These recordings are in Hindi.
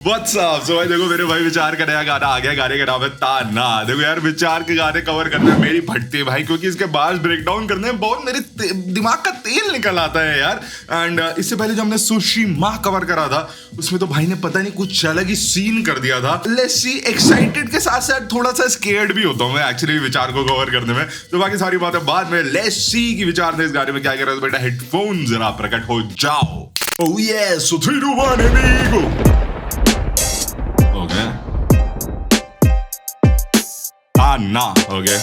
What's up? So भाई देखो मेरे भाई विचार का नया गाना आ गया। गाने का नाम है ताना। देखो यार विचार के गाने कवर करने में मेरी फटती है भाई, क्योंकि इसके बार्स ब्रेक डाउन करने में बहुत मेरे दिमाग का तेल निकल आता है यार। एंड इससे पहले जब हमने सुशी माह कवर करा था उसमें तो भाई ने पता नहीं कुछ अलग ही सीन कर दिया था। लेट्स सी, एक्साइटेड के साथ साथ थोड़ा सा स्केर्ड भी होता हूँ मैं एक्चुअली विचार को कवर करने में। तो बाकी सारी बातें बाद में। लेट्स सी कि विचार ने इस गाने में क्या करा। तो बेटा हेडफोन जरा प्रकट हो जाओ। Oh yes, so 3, 2, 1 amigo. Okay. ताना, okay.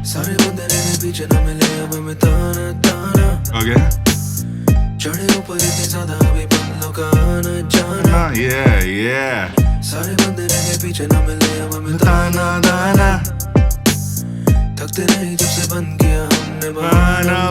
सारे बंदे रहने पीछे ना मिले अब हमें ताना ताना। Okay. चढ़े ऊपर इतने ज्यादा अभी बंदों का आना जाना। Yeah. सारे बंदे रहने पीछे ना मिले अब हमें ताना ताना। थकते नहीं जब से बंद किया हमने बाना।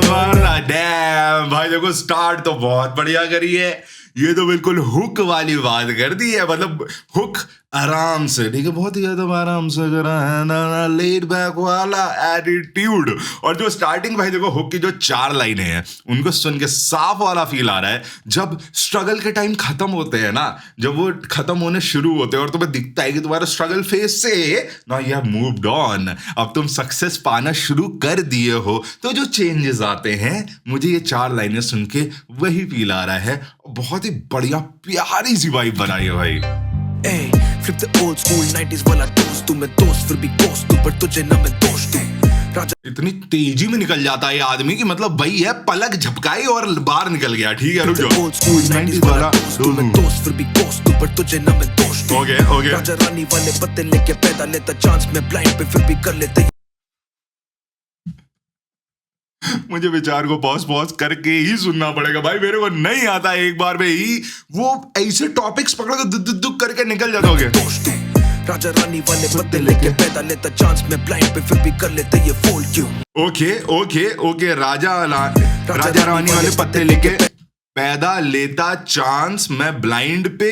डैम भाई देखो स्टार्ट तो बहुत बढ़िया करी है। ये तो बिल्कुल हुक वाली बात कर दी है, मतलब हुक आराम से, ठीक है, बहुत ही ज्यादा आराम से करा है ना, लेड बैक वाला एटीट्यूड। और जो स्टार्टिंग भाई देखो हुक की जो 4 लाइनें हैं उनको सुन के साफ वाला फील आ रहा है। जब स्ट्रगल के टाइम खत्म होते हैं ना, जब वो खत्म होने शुरू होते हैं और तुम्हें दिखता है कि तुम्हारा स्ट्रगल फेज से ना यू हैव मूव्ड ऑन, अब तुम सक्सेस पाना शुरू कर दिए हो, तो जो चेंजेस आते हैं मुझे ये 4 लाइनें सुन के वही फील आ रहा है। बहुत ही बढ़िया प्यारी सी वाइब बनाई है भाई। Flip the old school 90s वाला टोस्ट तू, मैं दोस्त फिर भी दोस्त तू, पर तुझे ना मैं दोस्त तू। राजा इतनी तेजी में निकल जाता है ये आदमी की, मतलब वही है पलक झपकाई और बाहर निकल गया। ठीक है रुक जाओ। ओल्ड स्कूल 90s वाला टोस्ट तू, मैं दोस्त फिर भी दोस्त तू, पर तुझे ना मैं दोस्त तू। ओके राजा रानी वाले पत्ते लेके पैदा लेता चांस में ब्लाइंड पे फिर भी कर लेते। मुझे विचार को पॉज करके ही सुनना पड़ेगा भाई, मेरे को नहीं आता एक बार में ही वो ऐसे टॉपिक्स पकड़ के दुक करके निकल जाओगे। राजा रानी वाले पत्ते लेके पैदा लेता चांस में ब्लाइंड पे फिर भी कर लेते ये फोल्ड क्यों। ओके राजा रानी वाले पत्ते लेके पैदा लेता चांस में ब्लाइंड पे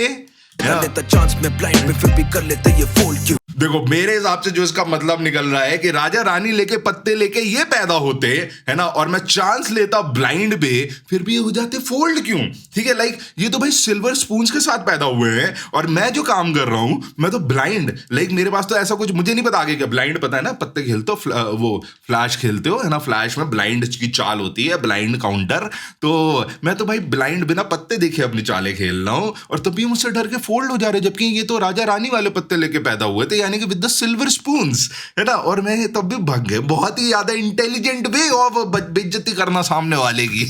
लेता चांस में ब्लाइंड पे फिर भी कर लेते ये फोल्ड क्यों। देखो मेरे हिसाब से जो इसका मतलब निकल रहा है कि राजा रानी लेके पत्ते लेके ये पैदा होते है ना, और मैं चांस लेता ब्लाइंड पे फिर भी ये हो जाते फोल्ड क्यों। ठीक है, लाइक ये तो भाई सिल्वर स्पून्स के साथ पैदा हुए हैं और मैं जो काम कर रहा हूं मैं तो ब्लाइंड, लाइक मेरे पास तो ऐसा कुछ मुझे नहीं पता आगे क्या। ब्लाइंड पता है ना, पत्ते खेलते हो, वो फ्लैश खेलते हो है ना, फ्लैश में ब्लाइंड की चाल होती है, ब्लाइंड काउंटर। तो मैं तो भाई ब्लाइंड बिना पत्ते देखे अपनी चालें खेल रहा हूं और तभी मुझसे डर के फोल्ड हो जा रहे, जबकि ये तो राजा रानी वाले पत्ते लेके पैदा हुए थे, यानी कि विद द सिल्वर स्पून्स, है ना। और मैं तब भी भाग गए। बहुत ही ज्यादा इंटेलिजेंट वे ऑफ बेइज्जती करना सामने वाले की।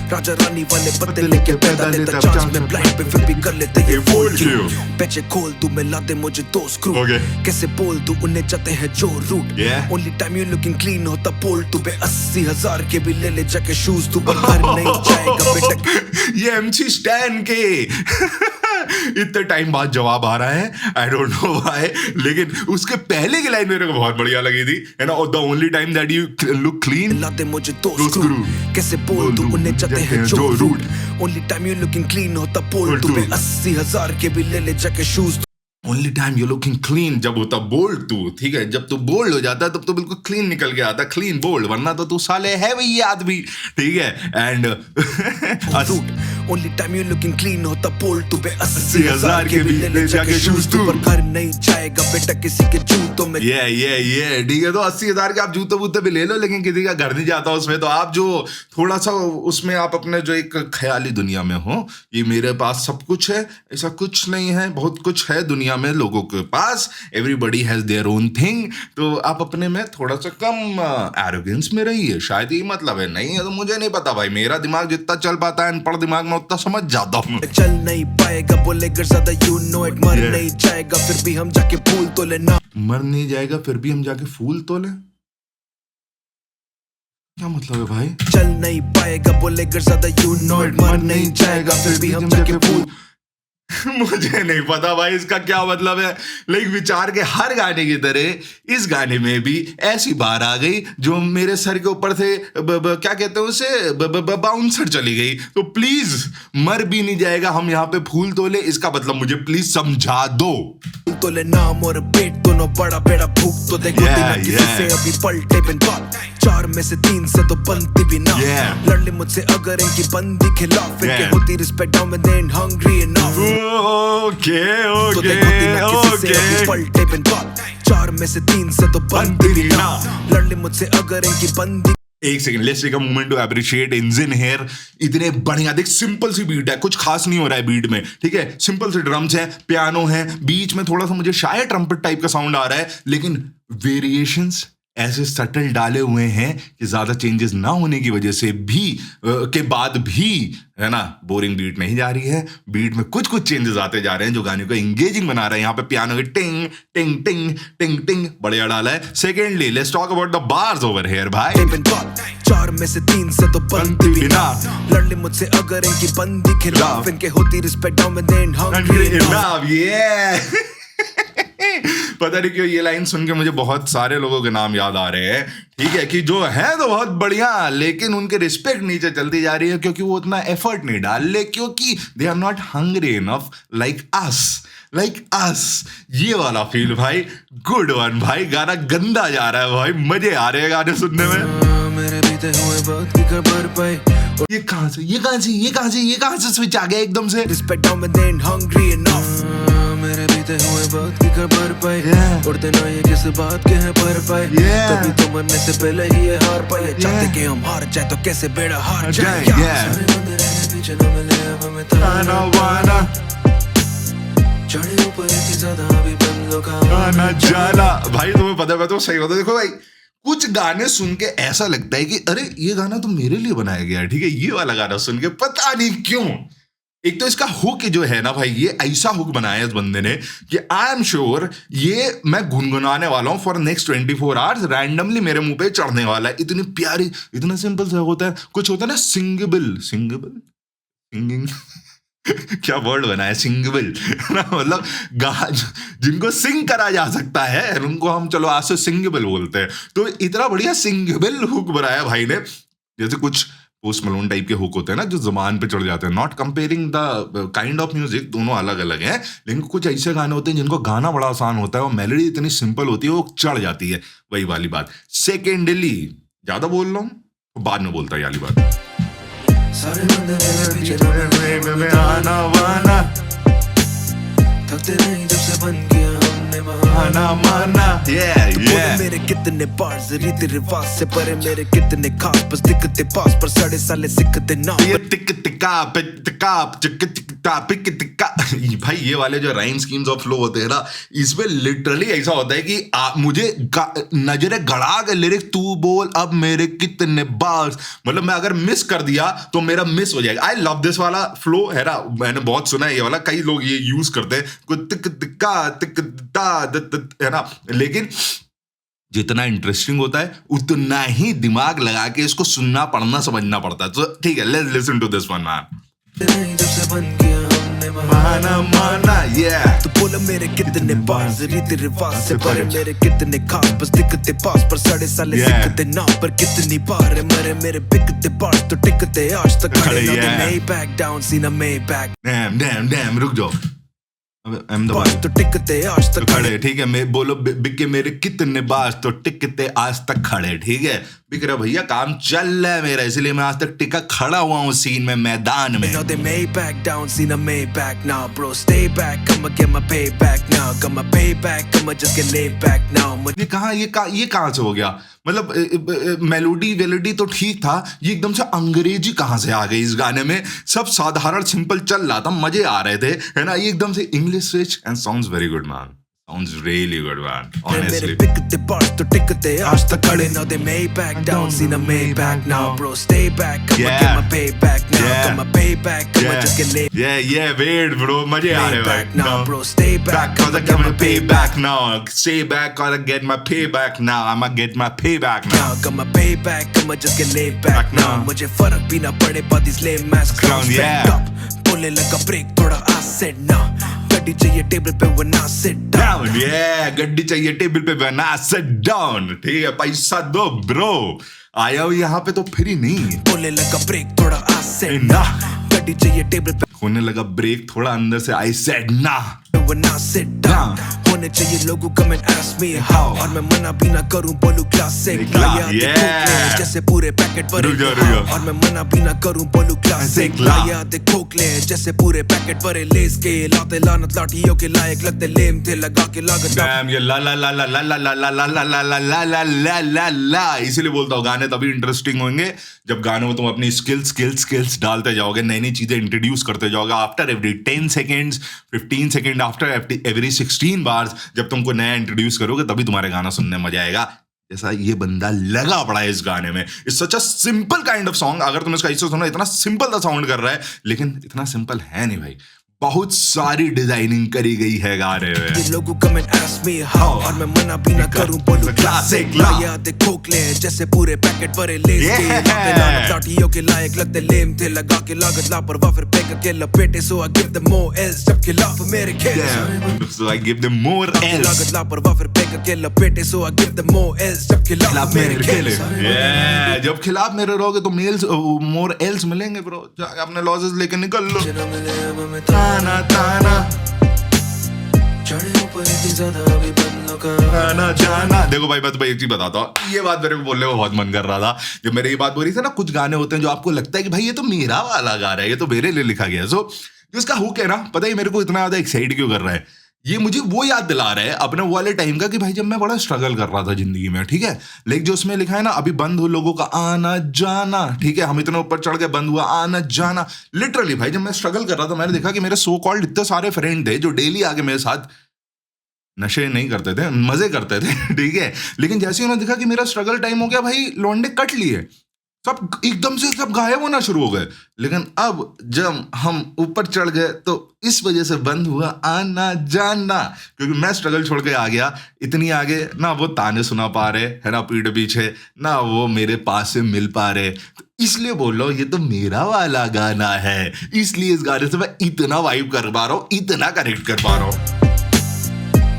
राजा रानी वाले पत्ते लेके पैदा लेता चांस में ब्लाइंड पे फिर भी कर लेते ये फोल्ड क्यों। पैचे खोल तू मिला दे मुझे 2 स्क्रू। कैसे बोल तू उन्हें जाते हैं जो रूट। Only time you looking clean होता बोल तू पे 80,000 के भी ले ले जाके शूज तू, पर घर नहीं जाएगा बेटा। ये एमसी स्टैन के इतने टाइम बाद जवाब आ रहा है, आई डोंट नो व्हाई, लेकिन उसके पहले की लाइन मेरे को बहुत बढ़िया लगी थी, है ना। The only time that you look clean लाते मुझे 2 स्क्रू। कैसे बोल तू उन्हें जाते हैं जो रूट। Only time you looking clean होता बोल तू पे 80,000 के भी ले ले जाके shoes. Only time you looking clean जब होता बोल्ड तू, ठीक है, जब तू बोल्ड हो जाता है तब तो बिल्कुल क्लीन निकल के आता, क्लीन बोल्ड, वरना तो तू साले है वही आदमी, ठीक है। And only time you looking clean होता बोल्ड तू पे 80,000 के भी ले जाके शूज तू, पर घर नहीं जाएगा बेटा किसी के जूतों में। ये ठीक है, तो 80,000 के आप जूते वूते भी ले लो, लेकिन किसी का घर नहीं जाता उसमें। तो आप जो थोड़ा सा उसमें आप अपने जो एक ख्याली दुनिया में हो, ये मेरे पास सब कुछ है, ऐसा कुछ नहीं है, बहुत कुछ है दुनिया में लोगों के पास, everybody has their own thing. तो आप अपने में थोड़ा सा कम एरोगेंस में रहिए, शायद ये मतलब है। नहीं है तो मुझे नहीं पता भाई, मेरा दिमाग जितना चल पाता है अनपढ़ दिमाग में उतना समझ जाता हूँ। चल नहीं पाएगा बोलेगा ज्यादा, यू नो इट। मर नहीं जाएगा फिर भी हम जाके फूल तोले ना। मर नहीं जाएगा फिर भी हम जाके फूल तोले, क्या मतलब है भाई। चल नहीं पाएगा बोलेगा ज्यादा, यू नो इट। मर नहीं जाएगा फिर भी हम जाके फूल। मुझे नहीं पता भाई इसका क्या मतलब है, लेकिन विचार के हर गाने की तरह इस गाने में भी ऐसी बार आ गई जो मेरे सर के ऊपर से क्या कहते हैं उसे, बाउंसर चली गई। तो प्लीज मर भी नहीं जाएगा हम यहाँ पे फूल तोले, इसका मतलब मुझे प्लीज समझा दो। तोले नाम और पेट दोनों बड़ा बेड़ा भूख तो देखो बिना किसी से अभी पलटे बिन बात। 4 में से 3 से तो बनती भी ना लड़ ले मुझसे अगर इनकी बंदी खिलाफ इनके होती respect down they ain't hungry enough तो देखो ना किसी से अभी पलटे बिन बात 4 में से 3 से तो बनती भी ना लड़ ले मुझसे अगर इनकी बंदी एक second, let's take a moment to appreciate engine here. इतने बढ़िया, देख सिंपल सी बीट है, कुछ खास नहीं हो रहा है बीट में, ठीक है, सिंपल से ड्रम्स है, पियानो है, बीच में थोड़ा सा मुझे शायद ट्रम्पेट टाइप का साउंड आ रहा है, लेकिन वेरिएशंस ऐसे सटल डाले हुए हैं कि ज्यादा चेंजेस ना होने की वजह से भी के बाद भी है ना बोरिंग बीट नहीं जा रही है। बीट में कुछ कुछ चेंजेस आते जा रहे हैं जो गाने को एंगेजिंग बना रहे हैं। यहाँ पे पियानो के टिंग टिंग टिंग टिंग टिंग बढ़िया डाला है। Secondly let's talk about the bars over here भाई। 4 में से 3 से तो बनती भी ना लड़ ले मुझसे अगर इनकी बंदी खिलाफ इनके होती respect down they ain't hungry enough पता नहीं क्यों ये लाइन सुन के मुझे बहुत सारे लोगों के नाम याद आ रहे हैं, ठीक है, कि जो है तो बहुत बढ़िया लेकिन उनके रिस्पेक्ट नीचे चलती जा रही है क्योंकि वो उतना एफर्ट नहीं डाल ले, क्योंकि they are not hungry enough like us. ये वाला फील भाई, गुड वन भाई, गाना गंदा जा रहा है भाई, मजे आ रहे हैं गाने सुनने में। मेरे बीते हुए वक्त की खबर पाई ये कहां से स्विच आ गया एकदम से। Respect down they ain't hungry enough मेरे बीते हुए वक्त की खबर पाई उड़ते ना ये किस बात के हैं पर पाए कभी तो मरने से पहले ही ये हार पाए चाहते कि हम हार जाए तो कैसे बेड़ा हार जाए सारे बंदे रहने पीछे न मिले अब हमें ताना वाना चढ़े ऊपर इतनी ज्यादा अभी बंदों का आना जाना। भाई तुम्हें पता है तो सही होता है। देखो भाई कुछ गाने सुन के ऐसा लगता है कि अरे ये गाना तो मेरे लिए बनाया गया है, ठीक है, ये वाला गाना सुन के पता नहीं क्यों। एक तो इसका हुक जो है ना भाई, ये ऐसा हुक बनाया है इस बंदे ने कि आई एम श्योर ये मैं गुनगुनाने वाला हूँ फॉर नेक्स्ट 24 आवर्स, रैंडमली मेरे मुंह पे चढ़ने वाला है। इतनी प्यारी, इतना सिंपल सा होता है। कुछ होता है ना सिंगिंग क्या वर्ड बना है, सिंगबल ना, मतलब जिनको सिंग करा जा सकता है उनको हम चलो आज से सिंगबल बोलते हैं। तो इतना बढ़िया सिंगबल हुक बनाया भाई ने। जैसे कुछ पोस्ट मलोन टाइप के हुक होते हैं ना जो जबान पे चढ़ जाते हैं, not comparing the kind of music, दोनों अलग अलग हैं, लेकिन कुछ ऐसे गाने होते हैं जिनको गाना बड़ा आसान होता है और मेलोडी इतनी सिंपल होती है वो चढ़ जाती है, वही वाली बात। सेकेंडली ज्यादा बोल रहा हूँ बाद में बोलता है वाली बात। सारे बंदे मेरे पीछे में आना वाना थकते नहीं जब से बन गया हमने बहाना माना। मेरे कितने बार्स रीति रिवाज से परे मेरे कितने खास बस दिखते पास पर 7.5 साल सिखते ना भाई ये वाले जो राइम स्कीम्स ऑफ फ्लो होते हैं ना, इसमें लिटरली ऐसा होता है कि मुझे नजरे गड़ा के लिरिक्स तू बोल अब मेरे कितने बार्स, मतलब मैं अगर मिस कर दिया तो मेरा मिस हो जाएगा। आई लव दिस वाला फ्लो है ना, मैंने बहुत सुना है ये वाला, कई लोग ये यूज करते हैं है ना, लेकिन जितना इंटरेस्टिंग होता है उतना ही दिमाग लगा के इसको सुनना पढ़ना समझना पड़ता है। तो ठीक है, let's listen to this one man. माना तो बोला मेरे कितने बार्स रीति रिवाज से परे मेरे कितने खास बस दिखते पास पर 7.5 साल सिखते ना पर कितनी बार मरे मेरे बिकते बार्स तो टिकते आज तक खड़े ना मैं बैक डाउन सीना में बैक डैम रुक जाओ, तो टिकते आज तक खड़े, ठीक है, मैं बोलो बिके मेरे कितने बार तो टिकते आज तक खड़े, ठीक है, बिक रहा भैया काम चल रहा है मेरा, इसलिए मैं आज तक टिका खड़ा हुआ हूँ सीन में, मैदान में। They may back down, seen a may back now, bro. Stay back, I'ma get my payback now. Got my payback, I'ma just get laid back now. ये कहाँ से हो गया? मतलब मेलोडी तो ठीक था, ये एकदम से अंग्रेजी कहाँ से आ गई इस गाने में? सब साधारण सिंपल चल रहा था, मजे आ रहे थे, है ना, ये एकदम से English switch and sounds very good man, sounds really good man, honestly. मेरे बिकते बार्स तो टिकते आज तक खड़े now they may back down, seen a may back now, bro. Stay back, I'ma get my payback now. Got my payback, I'ma just get laid. Yeah, wait bro, मजे आ रहे back now, bro. Stay back, cause I get my payback now. Stay back, cause I get my payback now. I'ma get my payback now. Got my payback, I'ma just get laid back now. मुझे फर्क भी ना पड़े पर these lame masks clowns fed up. बोले लगा break थोड़ा I said no. गड्डी चाहिए टेबल पे वरना sit down. गड्डी चाहिए टेबल पे वरना sit down. ठीक है, पैसा दो ब्रो, आया हूँ यहाँ पे तो फ्री नहीं। बोले लगा ब्रेक थोड़ा I said ना, गड्डी चाहिए टेबल पे होने लगा ब्रेक थोड़ा अंदर से I said ना, वरना sit down. होने चाहिए लोगों कमेंट आस्क मी हाउ, और मैं मना भी ना करूं बोलूं क्लासिक जैसे पूरे पैकेट भरे, और मैं मना भी ना करूं बोलूं क्लासिक खोखले जैसे पूरे पैकेट भरे लेस के, लाते लानत लाठियों के लायक लगते लेम थे लगा के लागत ये ला ला ला ला ला ला ला ला ला ला ला ला ला ला ला ला ला, इसीलिए बोलता हूँ गाने तभी इंटरेस्टिंग होंगे जब गानों में तुम अपनी स्किल्स डालते जाओगे, नई नई चीजें इंट्रोड्यूस करते जाओगे। After every 10 seconds 15 second, after every 16 bars जब तुमको नया इंट्रोड्यूस करोगे तभी तुम्हारे गाना सुनने में मजा आएगा। जैसा ये बंदा लगा पड़ा है इस गाने में। It's such a simple kind of song. अगर तुम इसका ऐसे सुनो, इतना सिंपल सा साउंड कर रहा है, लेकिन इतना सिंपल है नहीं भाई, बहुत सारी डिजाइनिंग करी गई है गाने में। लोगों कमेंट आस्क मी हाउ, और मैं मना भी ना करूं बोलूं क्लासिक खोखले जैसे पूरे पैकेट भरे लेस के, लाठियों के लायक लगते लेम थे लगा के लागत लापरवाह फिर फेंक के लपेटे, so I give them more L's जब खिलाफ मेरे खेल, so I give them more L's लागत लापरवाह फिर फेंक के लपेटे, so I give them more L's जब खिलाफ मेरे खेल। जब खिलाफ मेरे रहोगे तो मेल्स मोर एल्स मिलेंगे ब्रो, अपने लॉसेस लेके निकल लो। ताना ताना चढ़े ऊपर इतनी ज्यादा अभी बदलो का आना जाना। देखो भाई, मैं तुम्हें एक चीज बताता हूँ, ये बात मेरे को बोलने को बहुत मन कर रहा था जब मेरे ये बात बोल रही थी ना। कुछ गाने होते हैं जो आपको लगता है कि भाई ये तो मेरा वाला गा रहा है, ये तो मेरे लिए लिखा गया है। सो जो इसका हुक है ना, पता है मेरे को इतना ज्यादा एक्साइट क्यों कर रहा है? ये मुझे वो याद दिला रहा है अपने वो वाले टाइम का कि भाई जब मैं बड़ा स्ट्रगल कर रहा था जिंदगी में, ठीक है। लेकिन जो उसमें लिखा है ना, अभी बंद हो लोगों का आना जाना, ठीक है, हम इतना ऊपर चढ़ के बंद हुआ आना जाना। लिटरली भाई जब मैं स्ट्रगल कर रहा था, मैंने देखा कि मेरे सो कॉल्ड इतने सारे फ्रेंड थे जो डेली आके मेरे साथ नशे नहीं करते थे, मजे करते थे, ठीक है। लेकिन जैसे ही उन्होंने देखा कि मेरा स्ट्रगल टाइम हो गया, भाई लौंडे कट लिए, सब एकदम से सब गायब होना शुरू हो गए। लेकिन अब जब हम ऊपर चढ़ गए तो इस वजह से बंद हुआ आना जाना, क्योंकि मैं स्ट्रगल छोड़ के आ गया। इतनी आगे ना वो ताने सुना पा रहे है ना पीठ पीछे, ना वो मेरे पास से मिल पा रहे, तो इसलिए बोल रहा हूँ ये तो मेरा वाला गाना है। इसलिए इस गाने से मैं इतना वाइब कर पा रहा हूँ, इतना कनेक्ट कर पा रहा हूँ।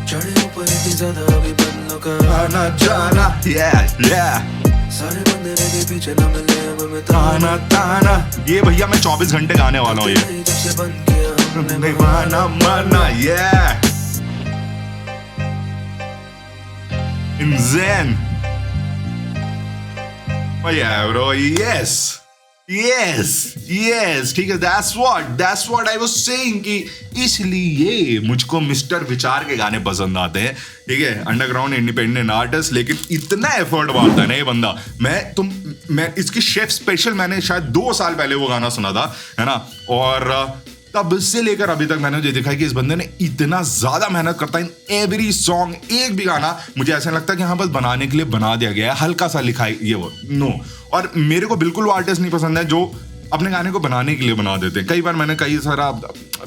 चढ़े ऊपर इतनी ज्यादा अभी बदलो का आना जाना, सारे बंदे रह गए पीछे ना मिले अब मैं ताना ताना। ये भैया मैं 24 घंटे गाने वाला हूँ, ये जब से बंद किया हमने माना माना in Zen. Oh yeah bro, yes, ठीक है। that's what I was saying कि इसलिए मुझको मिस्टर विचार के गाने पसंद आते हैं, ठीक है। अंडरग्राउंड इंडिपेंडेंट आर्टिस्ट, लेकिन इतना एफर्ट मारता है ना ये बंदा। मैं इसकी शेफ स्पेशल मैंने शायद 2 साल पहले वो गाना सुना था, है ना, और तब से लेकर अभी तक मैंने ये देखा है कि इस बंदे ने इतना ज्यादा मेहनत करता है इन एवरी सॉन्ग। एक भी गाना मुझे ऐसा लगता है कि हाँ बस बनाने के लिए बना दिया गया है, हल्का सा लिखा है ये वो, नो। और मेरे को बिल्कुल वो आर्टिस्ट नहीं पसंद है जो अपने गाने को बनाने के लिए बना देते हैं। कई बार मैंने कई सारा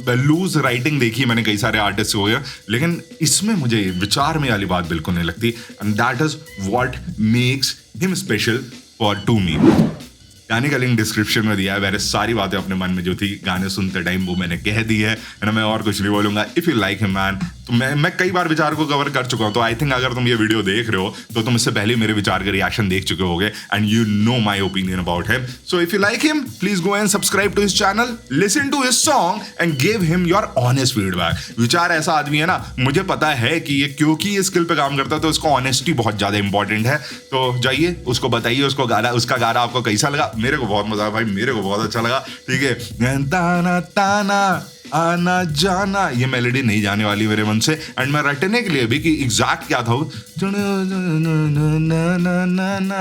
लूज राइटिंग देखी है मैंने कई सारे आर्टिस्ट हो गए, लेकिन इसमें मुझे विचार में वाली बात बिल्कुल नहीं लगती। And that is what makes him special for to me. गाने का लिंक डिस्क्रिप्शन में दिया है। वैसे सारी बातें अपने मन में जो थी गाने सुनते टाइम वो मैंने कह दी है ना, मैं और कुछ नहीं बोलूंगा। If you like him man, तो मैं कई बार विचार को कवर कर चुका हूं, तो आई थिंक अगर तुम ये वीडियो देख रहे हो तो तुम इससे पहले मेरे विचार के रिएक्शन देख चुके होगे and you know my opinion about him. So if you like him please go and subscribe to his channel, listen to his song and give him your honest feedback. विचार ऐसा आदमी है ना, मुझे पता है कि ये क्योंकि ये स्किल पे काम करता है तो उसको ऑनेस्टी बहुत ज्यादा इंपॉर्टेंट है। तो जाइए उसको बताइए उसका गाना आपको कैसा लगा। मेरे को बहुत मजा आया भाई, मेरे को बहुत अच्छा लगा, ठीक है। ताना ताना आना जाना, ये मेलोडी नहीं जाने वाली मेरे मन से, एंड मैं रटने के लिए भी कि एग्जैक्ट क्या था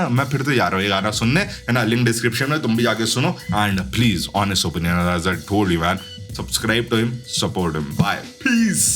मैं फिर तो जा रहा हूँ ये गाना सुनने, है ना। लिंक डिस्क्रिप्शन में, तुम भी जाके सुनो and please honest opinion as I told you man, subscribe to him, support him, bye, piece.